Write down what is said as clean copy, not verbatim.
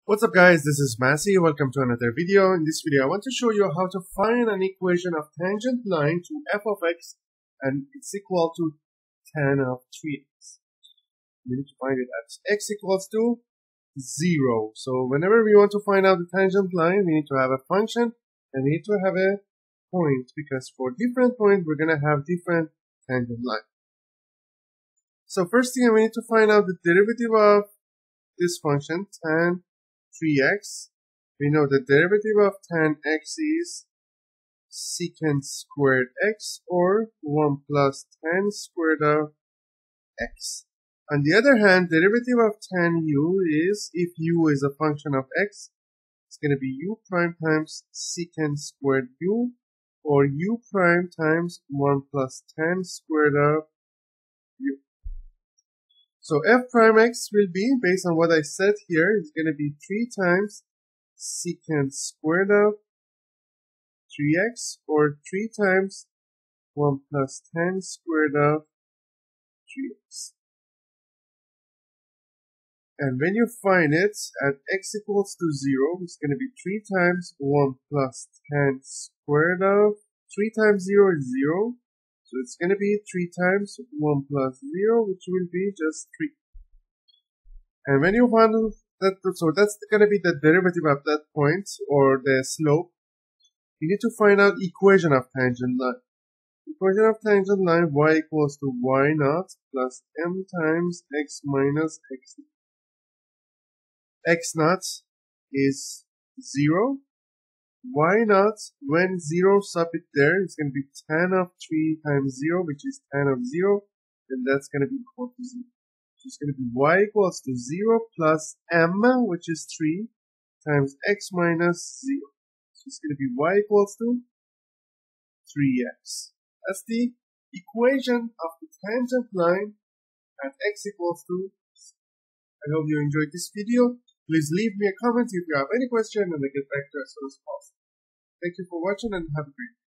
What's up guys, this is Massey. Welcome to another video. In this video I want to show you how to find an equation of tangent line to f of x and it's equal to tan of 3x. We need to find it at x equals to 0. So whenever we want to find out the tangent line, we need to have a function and we need to have a point, because for different points we're going to have different tangent line. So first thing, we need to find out the derivative of this function, tan 3x. We know the derivative of tan x is secant squared x, or 1 plus tan squared of x. On the other hand, derivative of tan u is, if u is a function of x, it's going to be u prime times secant squared u, or u prime times 1 plus tan squared of u. So f prime x will be, based on what I said here, is going to be 3 times secant squared of 3x, or 3 times 1 plus tan squared of 3x. And when you find it at x equals to 0, it's going to be 3 times 1 plus tan squared of 3 times 0 is 0. So it's going to be 3 times 1 plus 0, which will be just 3. And when you find that, so that's going to be the derivative of that point, or the slope. You need to find out equation of tangent line. Equation of tangent line, y equals to y naught plus m times x minus x naught. X naught is 0. Y naught, when 0 sub it there, it's going to be tan of 3 times 0, which is tan of 0, and that's going to be equal to 0. So it's going to be y equals to 0 plus m, which is 3, times x minus 0. So it's going to be y equals to 3x. That's the equation of the tangent line at x equals to 0. I hope you enjoyed this video. Please leave me a comment if you have any question and I'll get back to you as soon as possible. Thank you for watching and have a great day.